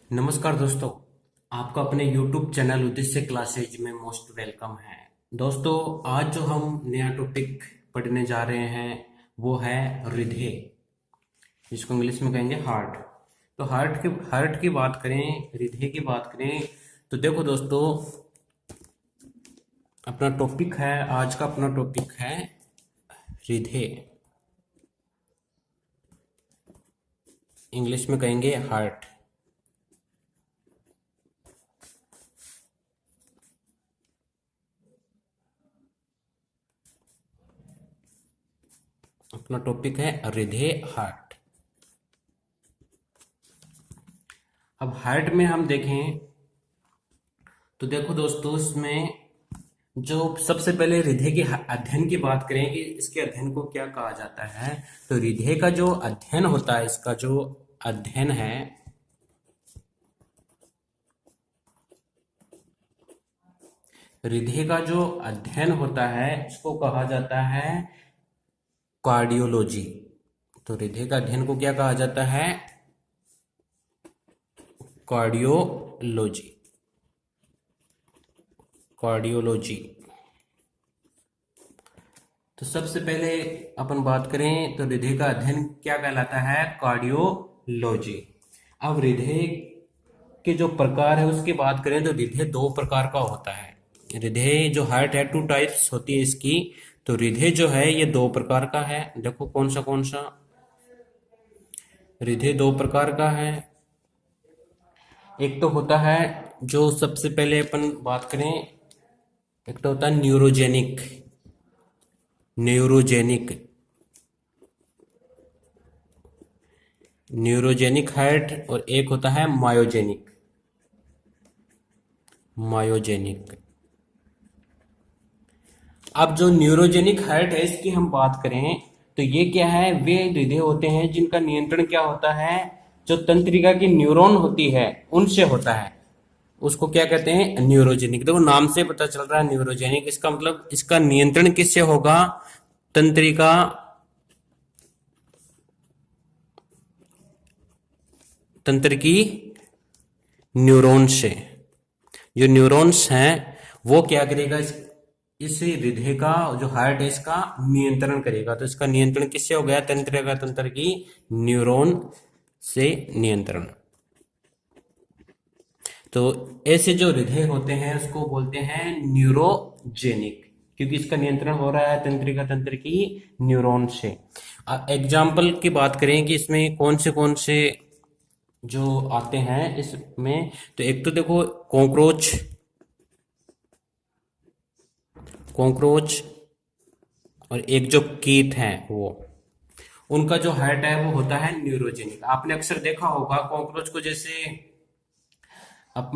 नमस्कार दोस्तों, आपका अपने YouTube चैनल उद्देश्य क्लासेज में मोस्ट वेलकम है। दोस्तों, आज जो हम नया टॉपिक पढ़ने जा रहे हैं वो है हृदय, जिसको इंग्लिश में कहेंगे हार्ट। तो हार्ट की बात करें, हृदय की बात करें तो देखो दोस्तों, अपना टॉपिक है, आज का अपना टॉपिक है हृदय, इंग्लिश में कहेंगे हार्ट। अपना टॉपिक है हृदय, हार्ट। अब हार्ट में हम देखें तो देखो दोस्तों, इसमें जो सबसे पहले हृदय के अध्ययन की बात करें कि इसके अध्ययन को क्या कहा जाता है, तो हृदय का जो अध्ययन होता है, इसका जो अध्ययन है, हृदय का जो अध्ययन होता है इसको कहा जाता है कार्डियोलॉजी। तो हृदय का अध्ययन को क्या कहा जाता है? कार्डियोलॉजी। कार्डियोलॉजी। तो सबसे पहले अपन बात करें तो हृदय का अध्ययन क्या कहलाता है? कार्डियोलॉजी। अब हृदय के जो प्रकार है उसकी बात करें तो हृदय दो प्रकार का होता है। हृदय जो हार्ट है, 2 टाइप्स होती है इसकी। तो हृदय जो है ये 2 प्रकार का है। देखो कौन सा हृदय 2 प्रकार का है। एक तो होता है, जो सबसे पहले अपन बात करें, एक तो होता है न्यूरोजेनिक। न्यूरोजेनिक हार्ट, और एक होता है मायोजेनिक। अब जो न्यूरोजेनिक हार्ट है इसकी हम बात करें तो ये क्या है? वे हृदय होते हैं जिनका नियंत्रण क्या होता है? जो तंत्रिका की न्यूरॉन होती है उनसे होता है। उसको क्या कहते हैं? न्यूरोजेनिक। देखो नाम से पता चल रहा है न्यूरोजेनिक, इसका मतलब इसका नियंत्रण किससे होगा? तंत्रिका तंत्र की न्यूरॉन से। जो न्यूरॉन्स हैं वो क्या करेगा? इस हृदय का जो हार्ट है इसका नियंत्रण करेगा। तो इसका नियंत्रण किससे हो गया? तंत्रिका तंत्र की न्यूरॉन से नियंत्रण। तो ऐसे जो हृदय होते हैं उसको बोलते हैं न्यूरोजेनिक, क्योंकि इसका नियंत्रण हो रहा है तंत्रिका तंत्र की न्यूरॉन से। एग्जाम्पल की बात करें कि इसमें कौन से जो आते हैं इसमें, तो एक तो देखो कॉकरोच और एक जो कीट है वो, उनका जो हार्ट है वो होता है न्यूरोजेनिक। आपने अक्सर देखा होगा कॉकरोच को, जैसे आप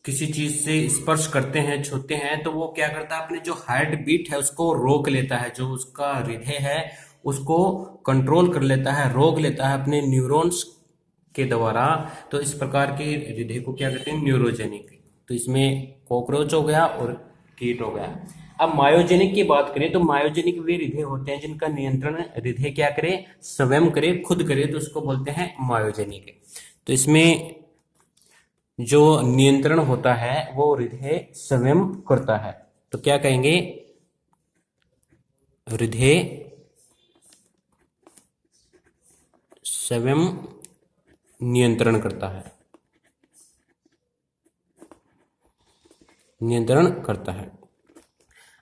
किसी चीज से स्पर्श करते हैं, छूते हैं, तो वो क्या करता है? अपने जो हार्ट बीट है उसको रोक लेता है, जो उसका हृदय है उसको कंट्रोल कर लेता है, रोक लेता है अपने न्यूरॉन्स के द्वारा। तो इस प्रकार के हृदय को क्या कहते हैं? न्यूरोजेनिक। तो इसमें कॉकरोच हो गया और कीट हो गया। अब मायोजेनिक की बात करें तो मायोजेनिक वे हृदय होते हैं जिनका नियंत्रण हृदय क्या करे? स्वयं करे, खुद करे, तो उसको बोलते हैं मायोजेनिक। तो इसमें जो नियंत्रण होता है वो हृदय स्वयं करता है। तो क्या कहेंगे? हृदय स्वयं नियंत्रण करता है,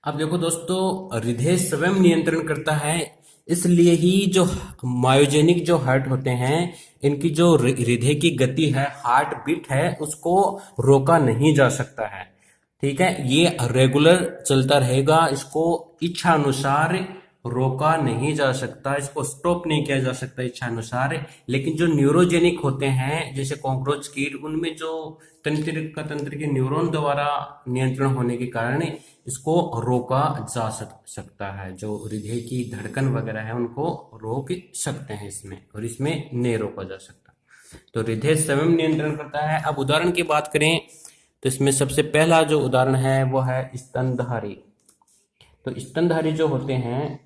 अब देखो दोस्तों, हृदय स्वयं नियंत्रण करता है, इसलिए ही जो मायोजेनिक जो हार्ट होते हैं, इनकी जो हृदय की गति है, हार्ट बीट है, उसको रोका नहीं जा सकता है। ठीक है, ये रेगुलर चलता रहेगा, इसको इच्छा अनुसार रोका नहीं जा सकता, इसको स्टॉप नहीं किया जा सकता इच्छा अनुसार। लेकिन जो न्यूरोजेनिक होते हैं जैसे कॉकरोच, कीट, उनमें जो तंत्र के न्यूरॉन द्वारा नियंत्रण होने के कारण इसको रोका जा सकता है। जो हृदय की धड़कन वगैरह है उनको रोक सकते हैं इसमें, और इसमें नहीं रोका जा सकता। तो हृदय स्वयं नियंत्रण करता है। अब उदाहरण की बात करें तो इसमें सबसे पहला जो उदाहरण है वो है स्तनधारी। तो स्तनधारी जो होते हैं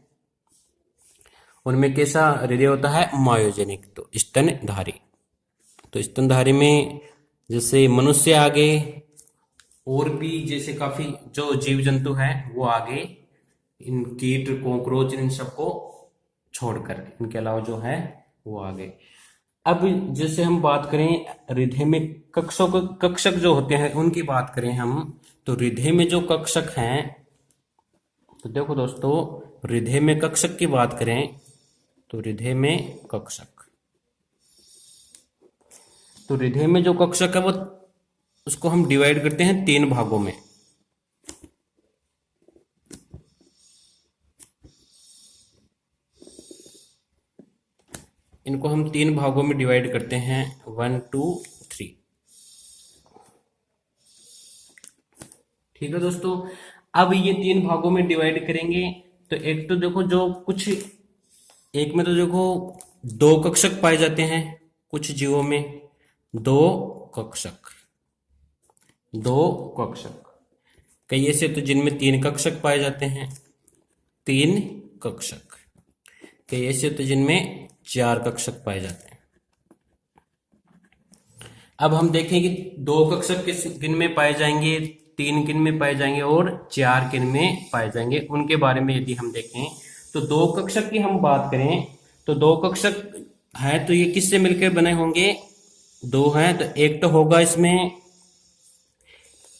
उनमें कैसा हृदय होता है? मायोजेनिक। तो स्तनधारी में जैसे मनुष्य आगे, और भी जैसे काफी जो जीव जंतु हैं वो आगे, इन कीट कॉकरोच इन सबको छोड़कर, इनके अलावा जो है वो आगे। अब जैसे हम बात करें रिधे में कक्षक जो होते हैं उनकी बात करें हम, तो रिधे में जो कक्षक हैं, तो देखो दोस्तों, रिधे में कक्षक की बात करें तो रिधे में कक्षक, तो रिधे में जो कक्षक है वो, उसको हम डिवाइड करते हैं 3 भागों में। इनको हम 3 भागों में डिवाइड करते हैं, 1 2 3। ठीक है दोस्तों, अब ये 3 भागों में डिवाइड करेंगे, तो एक तो देखो जो कुछ, एक में तो देखो 2 कक्षक पाए जाते हैं कुछ जीवों में, 2 कक्षक, 2 कक्षक। कई ऐसे तो जिनमें 3 कक्षक पाए जाते हैं, 3 कक्षक। कई ऐसे तो जिनमें 4 कक्षक पाए जाते हैं। अब हम देखें कि 2 कक्षक किस किन में पाए जाएंगे, 3 किन में पाए जाएंगे और 4 किन में पाए जाएंगे, उनके बारे में यदि हम देखें तो 2 कक्षक की हम बात करें तो 2 कक्षक है तो ये किससे मिलकर बने होंगे, 2 हैं तो एक तो होगा इसमें,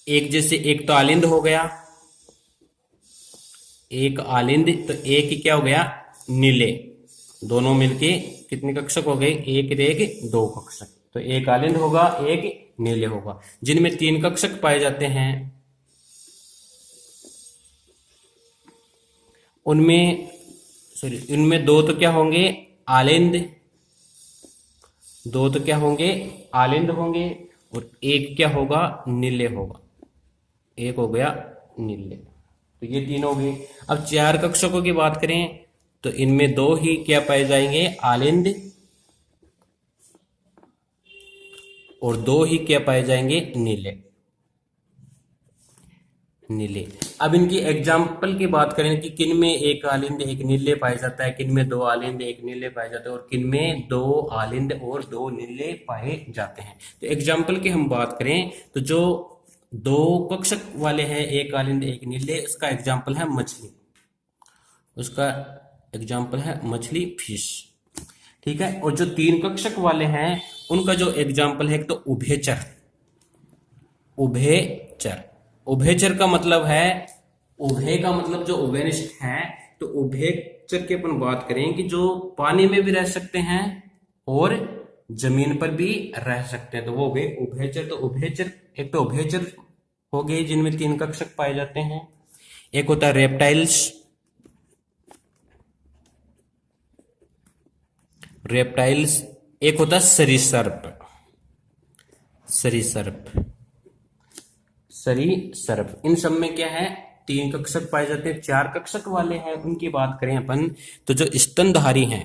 एक जैसे एक तो आलिंद हो गया, एक आलिंद, तो एक ही क्या हो गया, नीले। दोनों मिलके कितने कक्षक हो गए, एक एक 2 कक्षक। तो एक आलिंद होगा, एक नीले होगा। जिनमें 3 कक्षक पाए जाते हैं उनमें, सॉरी, इनमें 2 तो क्या होंगे, आलिंद, 2 तो क्या होंगे, आलिंद होंगे, और एक क्या होगा, नीले होगा। एक हो गया नीले, तो ये 3 हो गए। अब 4 कक्षकों की बात करें तो इनमें 2 ही क्या पाए जाएंगे, आलिंद, और 2 ही क्या पाए जाएंगे, नीले, नीले। अब इनकी एग्जाम्पल की बात करें कि किन में एक आलिंद एक नीले पाया जाता है, किन में 2 आलिंद एक नीले पाए जाते हैं, और किन में 2 आलिंद और 2 नीले पाए जाते हैं। तो एग्जाम्पल की हम बात करें तो जो 2 कक्षक वाले हैं, एक आलिंद एक नीले, उसका एग्जाम्पल है मछली, उसका एग्जाम्पल है मछली, फिश। ठीक है, और जो 3 कक्षक वाले हैं उनका जो एग्जाम्पल है, एक तो उभयचर, उभयचर। उभयचर का मतलब है, उभय का मतलब जो उभयनिष्ठ है, तो उभयचर की अपन बात करें कि जो पानी में भी रह सकते हैं और जमीन पर भी रह सकते हैं, तो वो हो गए उभयचर। तो उभयचर, एक तो उभयचर हो गए जिनमें 3 कक्षक पाए जाते हैं। एक होता है रेप्टाइल्स, रेप्टाइल्स। एक होता है सरीसर्प, सरीसर्प, सरीसर्प। इन सब में क्या है, 3 कक्षक पाए जाते हैं। 4 कक्षक वाले हैं उनकी बात करें अपन, तो जो स्तनधारी हैं,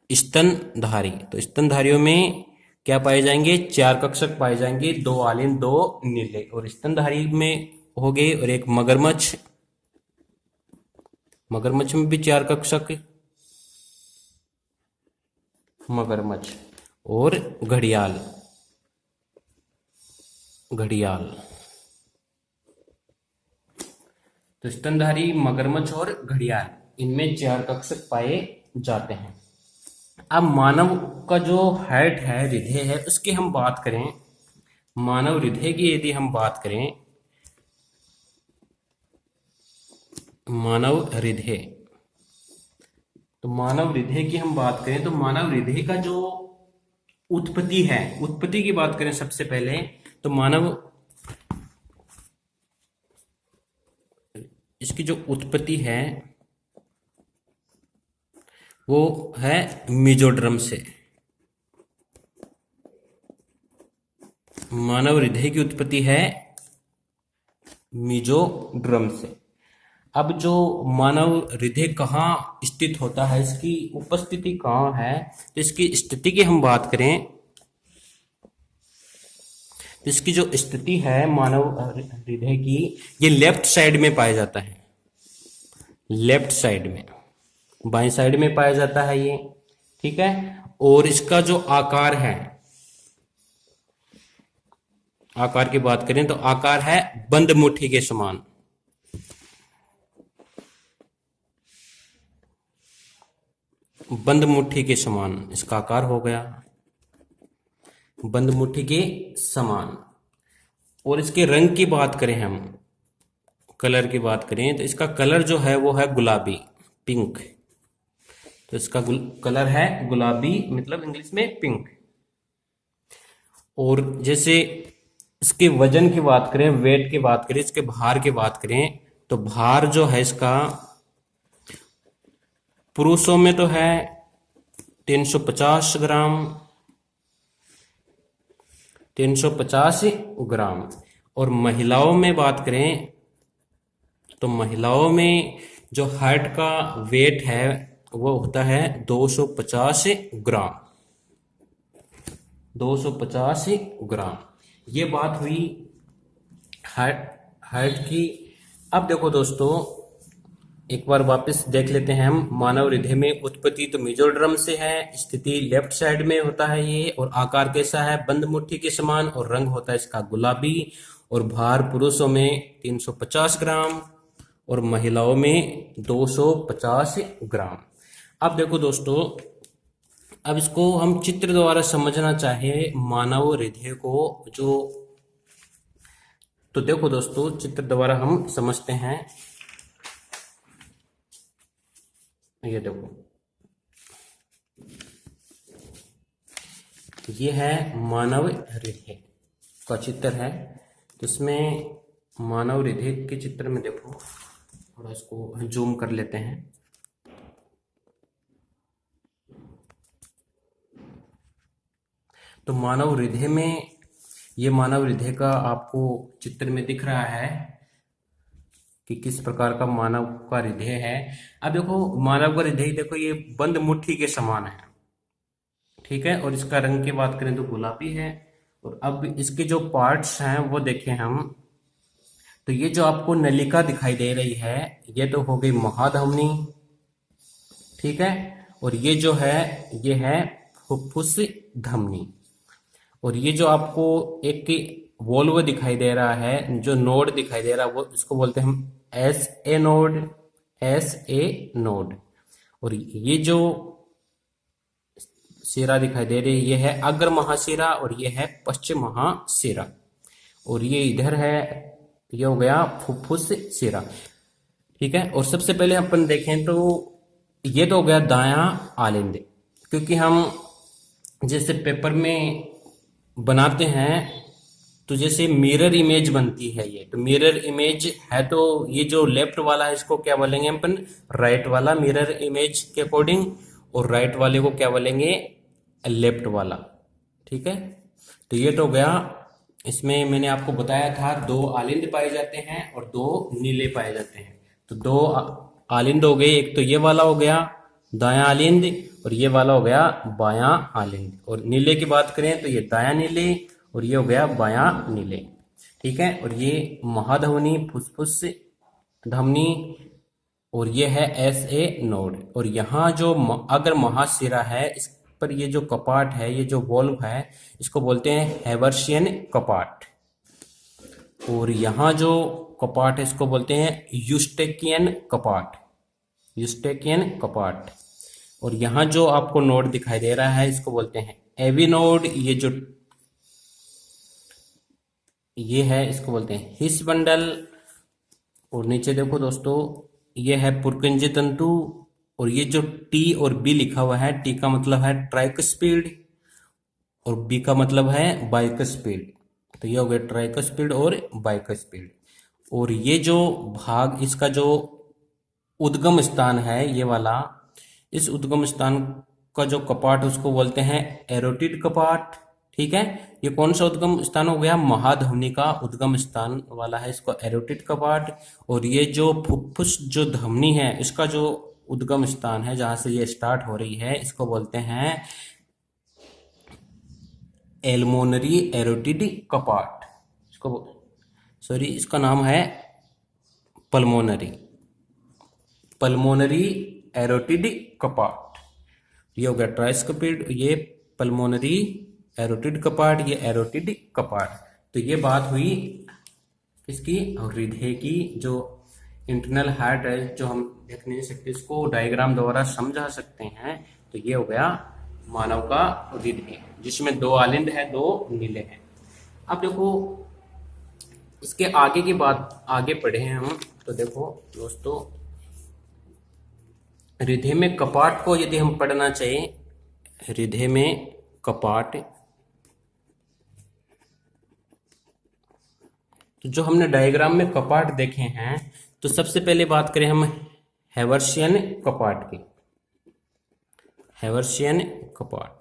स्तनधारी, तो स्तनधारियों में क्या पाए जाएंगे, 4 कक्षक पाए जाएंगे, 2 आलिंद 2 नीले। और स्तनधारी में हो गए, और एक मगरमच्छ, मगरमच्छ में भी 4 कक्षक, मगरमच्छ। और घड़ियाल, घड़ियाल। तो स्तनधारी, मगरमच्छ और घड़ियाल, इनमें 4 कक्षक पाए जाते हैं। अब मानव का जो हेड है, हृदय है, उसकी हम बात करें, मानव हृदय की यदि हम बात करें, मानव हृदय, तो मानव हृदय की हम बात करें तो मानव हृदय का जो उत्पत्ति है, उत्पत्ति की बात करें सबसे पहले, तो मानव, इसकी जो उत्पत्ति है वो है मेजोड्रम से। मानव हृदय की उत्पत्ति है मेजोड्रम से। अब जो मानव हृदय कहाँ स्थित होता है, इसकी उपस्थिति कहाँ है, तो इसकी स्थिति की हम बात करें, तो इसकी जो स्थिति है मानव हृदय की, ये लेफ्ट साइड में पाया जाता है, लेफ्ट साइड में, बाएं साइड में पाया जाता है ये। ठीक है, और इसका जो आकार है, आकार की बात करें तो आकार है बंद मुट्ठी के समान। बंद मुट्ठी के समान इसका आकार हो गया, बंद मुट्ठी के समान। और इसके रंग की बात करें, हम कलर की बात करें तो इसका कलर जो है वो है गुलाबी, पिंक। तो इसका कलर है गुलाबी, मतलब इंग्लिश में पिंक। और जैसे इसके वजन की बात करें, वेट की बात करें, इसके भार की बात करें तो भार जो है इसका पुरुषों में तो है 350 ग्राम, 350 ग्राम। और महिलाओं में बात करें तो महिलाओं में जो हार्ट का वेट है वो होता है 250 ग्राम, 250 ग्राम। ये बात हुई हार्ट हार्ट की। अब देखो दोस्तों, एक बार वापस देख लेते हैं हम। मानव हृदय में उत्पत्ति तो मेजोड्रम से है, स्थिति लेफ्ट साइड में होता है ये, और आकार कैसा है, बंद मुट्ठी के समान, और रंग होता है इसका गुलाबी। और भार पुरुषों में 350 ग्राम और महिलाओं में 250 ग्राम। अब देखो दोस्तों, अब इसको हम चित्र द्वारा समझना चाहे मानव हृदय को, जो तो देखो दोस्तों, चित्र द्वारा हम समझते हैं। ये देखो, ये है मानव हृदय का चित्र है। तो इसमें मानव हृदय के चित्र में देखो, थोड़ा इसको जूम कर लेते हैं। तो मानव हृदय में, ये मानव हृदय का आपको चित्र में दिख रहा है कि किस प्रकार का मानव का हृदय है। अब देखो, मानव का हृदय देखो, ये बंद मुट्ठी के समान है, ठीक है। और इसका रंग की बात करें तो गुलाबी है। और अब इसके जो पार्ट्स हैं वो देखें हम, तो ये जो आपको नलिका दिखाई दे रही है, ये तो हो गई महाधमनी, ठीक है। और ये जो है, ये है फुफ्फुस धमनी। और ये जो आपको एक वोल्व दिखाई दे रहा है, जो नोड दिखाई दे रहा है, वो इसको बोलते हैं हम S A node, S A node. और ये जो शिरा दिखाई दे रही है, ये है अग्र महाशिरा और ये है पश्चिम महाशिरा। और ये इधर है, ये हो गया फुफ्फुस शिरा, ठीक है। और सबसे पहले अपन देखें तो ये तो हो गया दायां आलिंद, क्योंकि हम जैसे पेपर में बनाते हैं तो जैसे मिरर इमेज बनती है ये, तो मिरर इमेज है, तो ये जो लेफ्ट वाला है इसको क्या बोलेंगे अपन, राइट वाला मिरर इमेज के अकॉर्डिंग, और राइट वाले को क्या बोलेंगे, लेफ्ट वाला, ठीक है। तो ये तो गया। इसमें मैंने आपको बताया था 2 आलिंद पाए जाते हैं और 2 नीले पाए जाते हैं। तो 2 आलिंद हो गए, एक तो ये वाला हो गया दायां आलिंद, और ये वाला हो गया बायां आलिंद। और नीले की बात करें तो ये दायां नीले और ये हो गया बायां नीले, ठीक है। और ये महाधमनी, फुफ्फुस धमनी, और ये है एस ए नोड। और यहाँ जो अगर महाशिरा है, इस पर ये जो कपाट है, ये जो वॉल्व है, इसको बोलते हैं हेवर्शियन कपाट। और यहाँ जो कपाट है इसको बोलते हैं यूस्टेकियन कपाट, यूस्टेकियन कपाट। और यहाँ जो आपको नोड दिखाई दे रहा है इसको बोलते हैं एवी नोड। ये जो ये है इसको बोलते हैं हिस बंडल। और नीचे देखो दोस्तों, ये है पुरकिंज तंतु। और ये जो टी और बी लिखा हुआ है, टी का मतलब है ट्राइकस्पीड और बी का मतलब है बाइकस्पीड। तो ये हो गया ट्राइकस्पीड और बाइकस्पीड। और ये जो भाग, इसका जो उद्गम स्थान है ये वाला, इस उद्गम स्थान का जो कपाट उसको बोलते हैं एरोटिड कपाट, ठीक है। ये कौन सा उद्गम स्थान हो गया, महाधमनी का उद्गम स्थान वाला है, इसको एरोटिड कपाट। और ये जो फुफ्फुस जो धमनी है, इसका जो उद्गम स्थान है जहां से ये स्टार्ट हो रही है, इसको बोलते हैं एल्मोनरी एरोटिड कपाट। इसको सॉरी, इसका नाम है पल्मोनरी, पल्मोनरी एरोटिड कपाट। ये हो गया ट्राइस्कपिड, ये पल्मोनरी एरोटिड कपाट, ये एरोटिड कपाट। तो ये बात हुई किसकी, हृदय की। जो इंटरनल हार्ट है जो हम देख नहीं सकते, इसको डायग्राम द्वारा समझा सकते हैं। तो ये हो गया मानव का हृदय, जिसमें 2 आलिंद है, 2 नीले हैं। अब देखो इसके आगे की बात आगे पढ़े हैं हम। तो देखो दोस्तों, हृदय में कपाट को यदि हम पढ़ना चाहें, हृदय में कपाट, तो जो हमने डायग्राम में कपाट देखे हैं, तो सबसे पहले बात करें हम हैवर्सियन कपाट की। हैवर्सियन कपाट।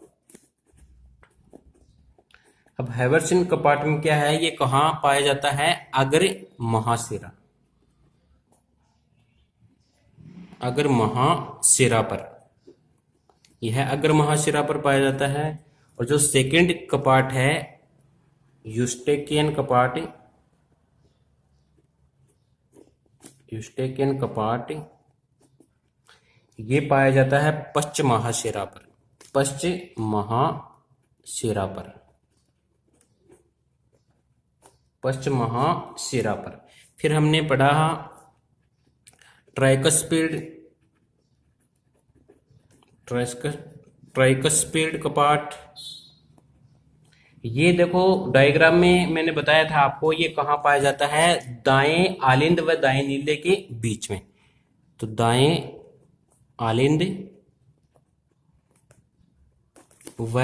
अब हैवर्सियन कपाट में क्या है, ये कहाँ पाया जाता है, अग्र महाशिरा, अग्र महाशिरा पर, यह अग्र महाशिरा पर पाया जाता है। और जो सेकंड कपाट है यूस्टेकियन कपाट, यूस्टेकियन कपाट, ये पाया जाता है पश्च महाशिरा पर, पश्च महाशिरा पर, पश्च महाशिरा पर। फिर हमने पढ़ा ट्राइकस्पिड, ट्राइकस्पिड कपाट। ये देखो डायग्राम में मैंने बताया था आपको, ये कहाँ पाया जाता है, दाएं आलिंद व दाएं नीले के बीच में। तो दाएं आलिंद व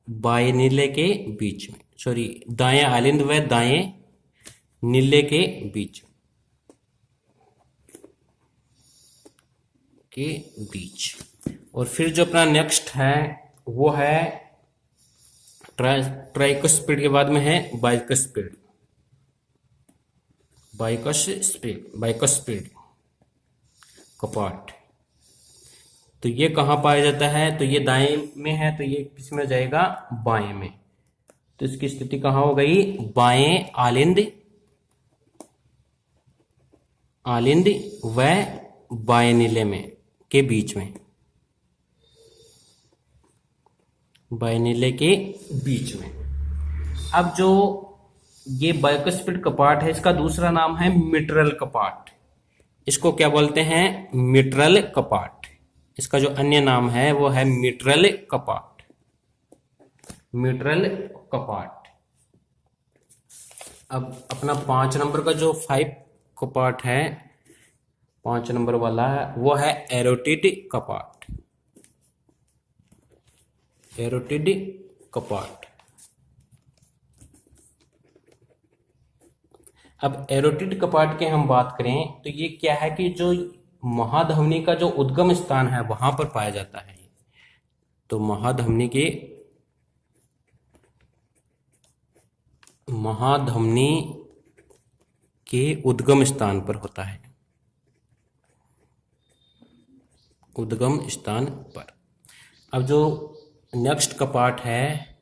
बाएं नीले के बीच में, सॉरी दाएं आलिंद व दाएं नीले के बीच और फिर जो अपना नेक्स्ट है वो है ट्राइकस्पिड के बाद में है बाइकस्पिड, बाइकस्पिड कपाट। तो ये कहाँ पाया जाता है, तो ये दाएं में है, तो ये किस में जाएगा, बाएं में। तो इसकी स्थिति कहाँ हो गई, बाएं आलिंद, आलिंद व बाएं नीले में के बीच में, बाएं नीले के बीच में। अब जो ये बाइकस्पिड कपाट है, इसका दूसरा नाम है मिट्रल कपाट। इसको क्या बोलते हैं, मिट्रल कपाट। इसका जो अन्य नाम है वो है मिट्रल कपाट, मिट्रल कपाट। अब अपना 5 नंबर का जो 5 कपाट है, 5 नंबर वाला है, वो है एरोटिड कपाट, एरोटिड कपाट। अब एरोटिड कपाट के हम बात करें तो ये क्या है कि जो महाधमनी का जो उद्गम स्थान है वहां पर पाया जाता है। तो महाधमनी के उद्गम स्थान पर होता है, उद्गम स्थान पर। अब जो नेक्स्ट कपाट है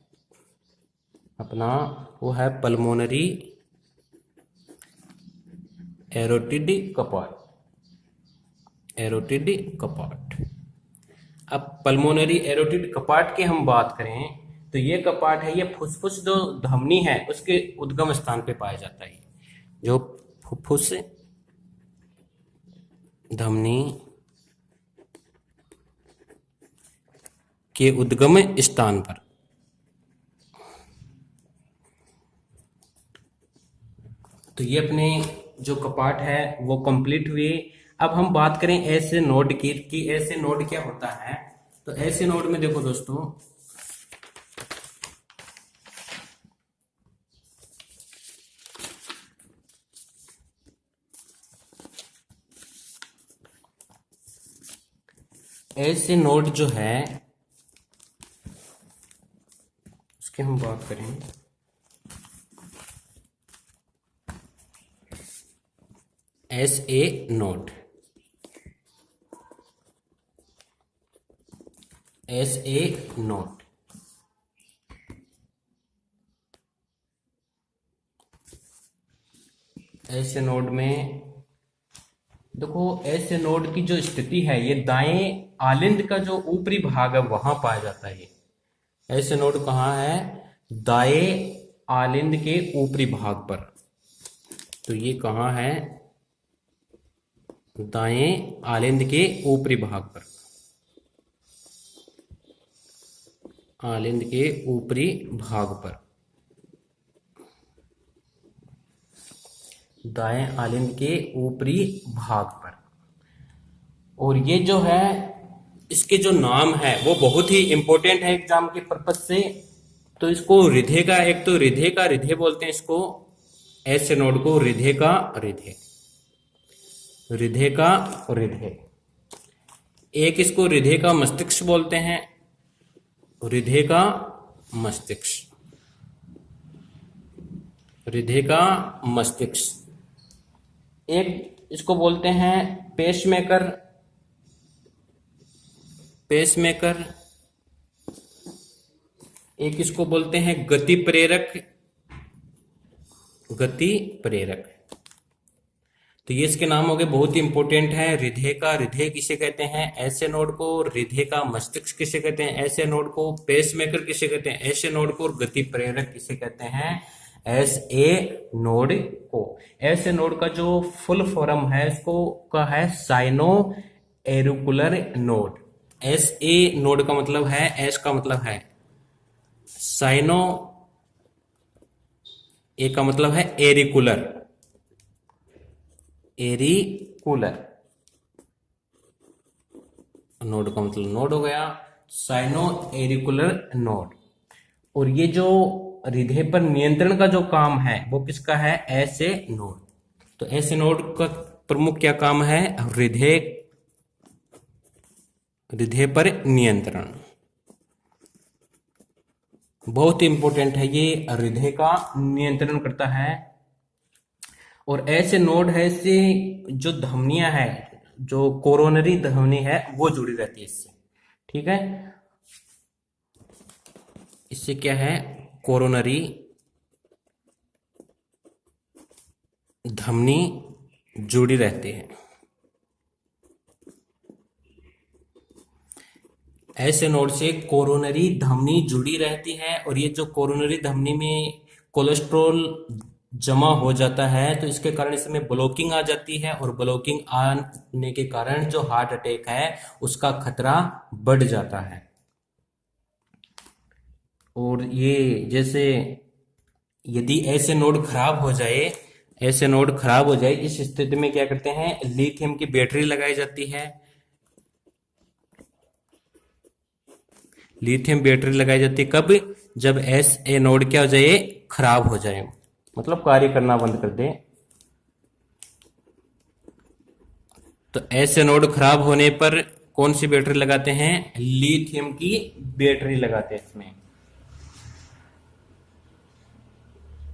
अपना वो है पल्मोनरी एरोटिड कपाट, एरोटिड कपाट। अब पल्मोनरी एरोटिड कपाट की हम बात करें तो ये कपाट है, ये फुसफुस जो धमनी है उसके उद्गम स्थान पे पाया जाता है। जो फुफ्फुस धमनी के उद्गम स्थान पर। तो ये अपने जो कपाट है वो कंप्लीट हुए। अब हम बात करें ऐसे नोड की कि ऐसे नोड क्या होता है। तो ऐसे नोड में देखो दोस्तों, ऐसे नोड जो है उसकी हम बात करें, S A node, S A node. ऐसे नोड में देखो, ऐसे नोड की जो स्थिति है ये दाएं आलिंद का जो ऊपरी भाग है वहां पाया जाता है। ऐसे नोड कहाँ है, दाएं आलिंद के ऊपरी भाग पर। तो ये कहाँ है? दाएं आलिंद के ऊपरी भाग पर, आलिंद के ऊपरी भाग पर, दाएं आलिंद के ऊपरी भाग पर। और ये जो है, इसके जो नाम है वो बहुत ही इंपॉर्टेंट है एग्जाम के पर्पज से। तो इसको रिधे का, एक तो रिधे का रिधे बोलते हैं इसको, ऐसे नोड को रिधे का रिधे, रिधे का रिधे। एक इसको रिधे का मस्तिष्क बोलते हैं, रिधे का मस्तिष्क, रिधे का मस्तिष्क। एक इसको बोलते हैं पेसमेकर, पेसमेकर। एक इसको बोलते हैं गति प्रेरक, गति प्रेरक। तो ये इसके नाम हो गए, बहुत ही इंपॉर्टेंट है। रिधे का रिधे किसे कहते हैं? ऐसे नोड को। रिधे का मस्तिष्क किसे कहते हैं? ऐसे नोड को। पेसमेकर किसे कहते हैं? ऐसे नोड को। और गति प्रेरक किसे कहते हैं? ऐसे नोड को। ऐसे नोड का जो फुल फॉर्म है इसको का है sino auricular node. S A node का मतलब है, एस का मतलब है साइनो, ए का मतलब है एरिकुलर, एरिकुलर नोड का मतलब नोड हो गया, साइनो एरिकुलर नोड। और ये जो रिधे पर नियंत्रण का जो काम है वो किसका है? ऐसे नोड। तो ऐसे नोड का प्रमुख क्या काम है? रिधे, रिधे पर नियंत्रण। बहुत इंपॉर्टेंट है ये, रिधे का नियंत्रण करता है। और ऐसे नोड है से जो धमनियां है, जो कोरोनरी धमनी है वो जुड़ी रहती है इससे। ठीक है, इससे क्या है? कोरोनरी धमनी जुड़ी रहती है। ऐसे नोड से कोरोनरी धमनी जुड़ी रहती है। और ये जो कोरोनरी धमनी में कोलेस्ट्रॉल जमा हो जाता है तो इसके कारण इसमें ब्लॉकिंग आ जाती है। और ब्लॉकिंग आने के कारण जो हार्ट अटैक है उसका खतरा बढ़ जाता है। और ये जैसे यदि ऐसे नोड खराब हो जाए, ऐसे नोड खराब हो जाए, इस स्थिति में क्या करते हैं? लिथियम की बैटरी लगाई जाती है। लिथियम बैटरी लगाई जाती है कब? जब एस ए नोड क्या हो जाए? खराब हो जाए, मतलब कार्य करना बंद कर दे। तो ऐसे नोड खराब होने पर कौन सी बैटरी लगाते हैं? लिथियम की बैटरी लगाते हैं इसमें।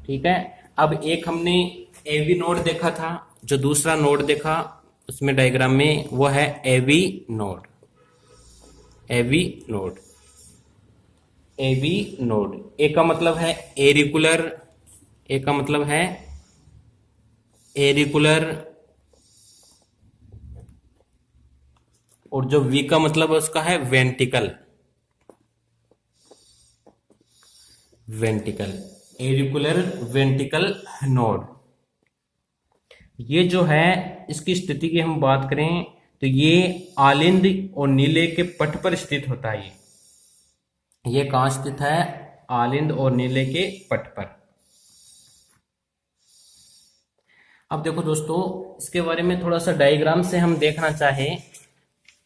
ठीक है, अब एक हमने एवी नोड देखा था, जो दूसरा नोड देखा उसमें डायग्राम में वो है AV node. AV node, AV node. A का मतलब है एरिकुलर, ए का मतलब है एरिकुलर। और जो वी का मतलब है उसका है वेंटिकल, वेंटिकल, एरिकुलर वेंटिकल नोड। ये जो है इसकी स्थिति की हम बात करें तो ये आलिंद और नीले के पट पर स्थित होता है। ये कहां स्थित है? आलिंद और नीले के पट पर। अब देखो दोस्तों, इसके बारे में थोड़ा सा डायग्राम से हम देखना चाहें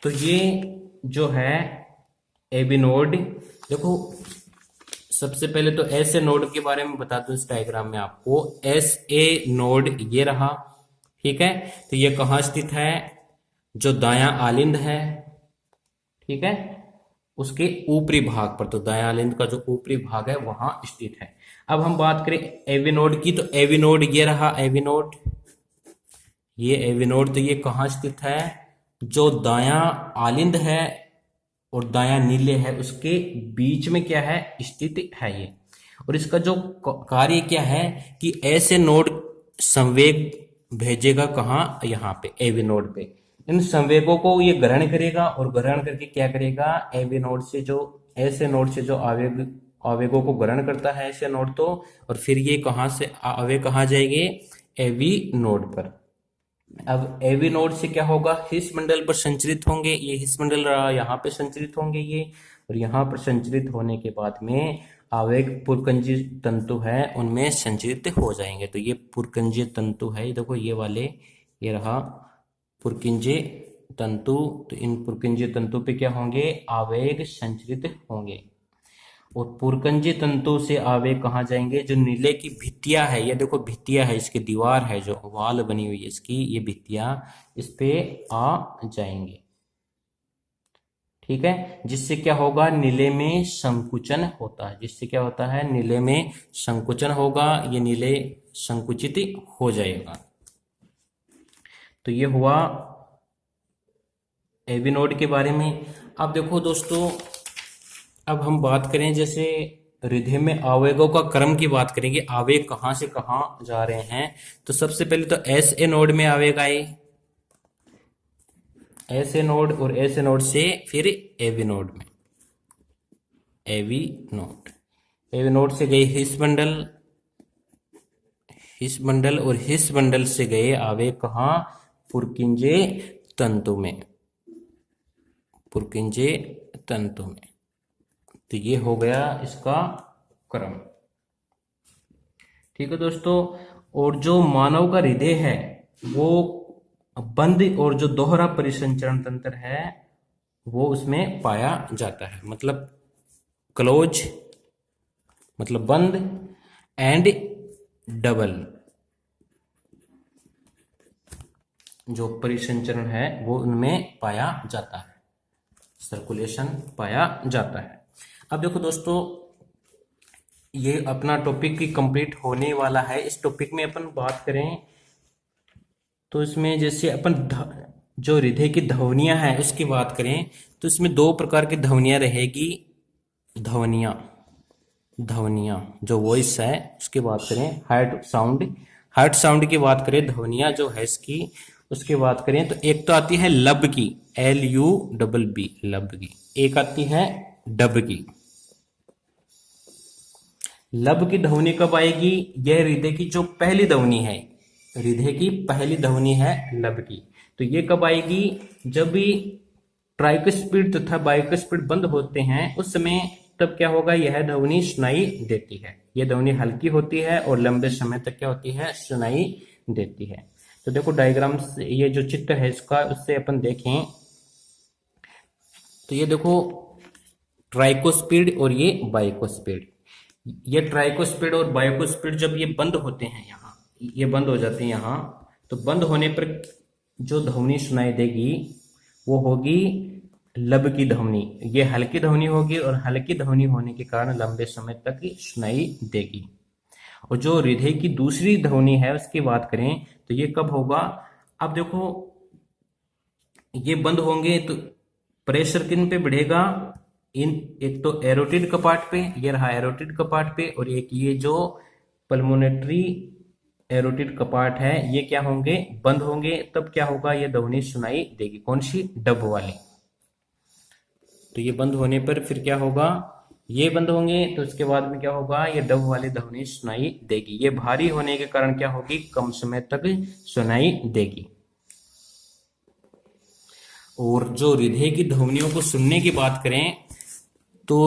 तो ये जो है एबी नोड, देखो सबसे पहले तो ऐसे नोड के बारे में बता दूं इस डायग्राम में आपको। एस ए नोड ये रहा, ठीक है। तो ये कहाँ स्थित है? जो दायां आलिंद है, ठीक है, उसके ऊपरी भाग पर। तो दायां आलिंद का जो ऊपरी भाग है वहां स्थित है। अब हम बात करें एवी नोड की, तो एवी नोड ये रहा, एवी नोड, ये एवी नोड। तो ये कहाँ स्थित है? जो दायां आलिंद है और दायां नीले है उसके बीच में क्या है? स्थित है ये। और इसका जो कार्य क्या है कि ऐसे नोड संवेग भेजेगा कहाँ? यहाँ पे एवी नोड पे। इन संवेगों को ये ग्रहण करेगा और ग्रहण करके क्या करेगा? एवी नोड से जो, ऐसे नोड से जो आवेग आवेगों को ग्रहण करता है ऐसे नोड तो, और फिर ये कहाँ से आवेग कहाँ जाएंगे, एवी नोड पर। अब एवी नोड से क्या होगा, हिस मंडल पर संचरित होंगे, ये हिस मंडल यहाँ पे संचरित होंगे ये, और यहाँ पर संचरित होने के बाद में आवेग पुरकंजी तंतु है उनमें संचरित हो जाएंगे। तो ये पुरकंजी तंतु है, ये देखो ये वाले, ये रहा पुरकिंजे तंतु। तो इन पुरकिंजे तंतु पे क्या होंगे, आवेग संचरित होंगे। और पुरकंजी तंतु से आवेग कहाँ जाएंगे, जो नीले की भित्तियां है, ये देखो भित्तियां है, इसकी दीवार है जो वाल बनी हुई है इसकी, ये भित्तियां इस पे आ जाएंगे। ठीक है, जिससे क्या होगा, नीले में संकुचन होता है, जिससे क्या होता है, नीले में संकुचन होगा, ये नीले संकुचित हो जाएगा। तो ये हुआ एवी नोड के बारे में। अब देखो दोस्तों, अब हम बात करें जैसे हृदय में आवेगों का क्रम की बात करेंगे, आवेग कहाँ से कहाँ जा रहे हैं। तो सबसे पहले तो एस ए नोड में आवेग आए, एस ए नोड, और एस ए नोड से फिर एवी नोड में, एवी नोड, एवी नोड से गए हिस बंडल, हिस बंडल, और हिस बंडल से गए आवेग कहाँ, पुरकिंजे तंतु में, पुरकिंजे तंतु में। तो ये हो गया इसका क्रम। ठीक है दोस्तों, और जो मानव का हृदय है वो बंद और जो दोहरा परिसंचरण तंत्र है वो उसमें पाया जाता है, मतलब क्लोज मतलब बंद, एंड डबल जो परिसंचरण है वो उनमें पाया जाता है, सर्कुलेशन पाया जाता है। अब देखो दोस्तों, ये अपना टॉपिक की कंप्लीट होने वाला है। इस टॉपिक में अपन बात करें तो इसमें जैसे अपन जो हृदय की ध्वनियां हैं उसकी बात करें तो इसमें दो प्रकार की ध्वनियां रहेगी। ध्वनियां, ध्वनियां जो वॉइस है उसकी बात करें, हार्ट साउंड, हार्ट साउंड की बात करें, ध्वनियां जो है इसकी उसकी बात करें तो एक तो आती है लब की, LUBB, लब की। एक आती है डब की। लब की ध्वनि कब आएगी, यह हृदय की जो पहली ध्वनि है, हृदय की पहली ध्वनि है लब की। तो ये कब आएगी, जब भी ट्राइकस्पीड तथा बाइकस्पीड बंद होते हैं उस समय, तब क्या होगा, यह ध्वनि सुनाई देती है। यह ध्वनि हल्की होती है और लंबे समय तक क्या होती है, सुनाई देती है। तो देखो डायग्राम से, ये जो चित्र है इसका, उससे अपन देखें तो ये देखो ट्राइकोस्पीड और ये बाइकोस्पीड। ये ट्राइकोस्पीड और बाइकोस्पीड जब ये बंद होते हैं, यहाँ ये बंद हो जाते हैं यहाँ, तो बंद होने पर जो ध्वनि सुनाई देगी वो होगी लब की ध्वनि। ये हल्की ध्वनि होगी और हल्की ध्वनि होने के कारण लंबे समय तक सुनाई देगी। और जो हृदय की दूसरी ध्वनि है उसकी बात करें तो ये कब होगा, अब देखो ये बंद होंगे तो प्रेशर किन पे बढ़ेगा, इन एक तो एरोटिड कपाट पे, ये रहा एरोटिड कपाट पे, और एक ये जो पल्मोनेटरी एरोटिड कपाट है ये क्या होंगे, बंद होंगे। तब क्या होगा, ये ध्वनि सुनाई देगी, कौन सी, डब वाली। तो ये बंद होने पर फिर क्या होगा, ये बंद होंगे तो उसके बाद में क्या होगा, ये डब वाली ध्वनि सुनाई देगी। ये भारी होने के कारण क्या होगी, कम समय तक सुनाई देगी। और जो हृदय की ध्वनियों को सुनने की बात करें तो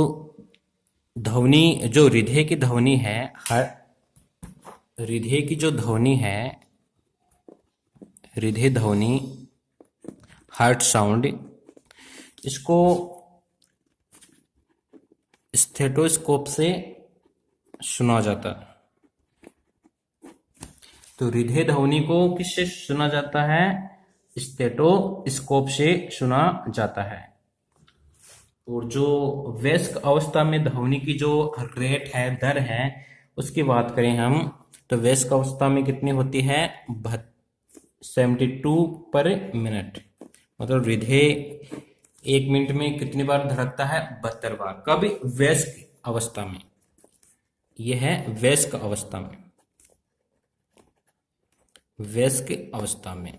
ध्वनि, जो हृदय की ध्वनि है, हृदय की जो ध्वनि है, हृदय ध्वनि, हार्ट साउंड, इसको स्टेथोस्कोप से सुना जाता है। तो हृदय ध्वनि को किससे सुना जाता है, स्टेथोस्कोप से सुना जाता है। और जो वयस्क अवस्था में ध्वनि की जो रेट है, दर है, उसकी बात करें हम तो वयस्क अवस्था में कितनी होती है, 72 पर मिनट। मतलब हृदय 1 मिनट में कितनी बार धड़कता है, 72 बार। कब, वयस्क अवस्था में, यह है वयस्क अवस्था में, वयस्क अवस्था में।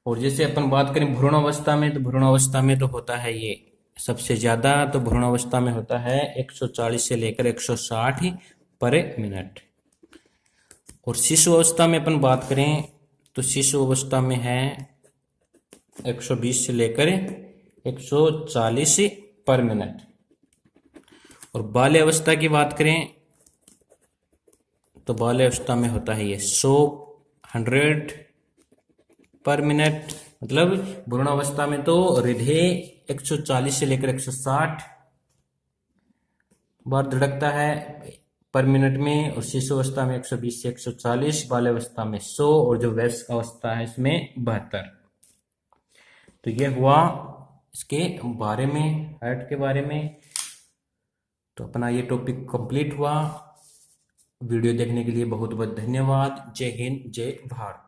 और जैसे अपन बात करें भ्रूण अवस्था में, तो भ्रूण अवस्था में तो होता है ये सबसे ज्यादा तो भ्रूणावस्था में होता है 140 से लेकर 160 पर मिनट। और शिशु अवस्था में अपन बात करें तो शिशु अवस्था में है 120 से लेकर 140 पर मिनट। और बाल्य अवस्था की बात करें तो बाल्य अवस्था में होता है ये 100 पर मिनट। मतलब भ्रूणावस्था में तो हृदय 140 से लेकर 160 बार धड़कता है पर मिनट में, और शिशु अवस्था में 120 से 140, बाल्य अवस्था में 100, और जो वयस्क अवस्था है इसमें 72। तो ये हुआ इसके बारे में, हार्ट के बारे में। तो अपना ये टॉपिक कंप्लीट हुआ। वीडियो देखने के लिए बहुत बहुत धन्यवाद। जय हिंद, जय भारत।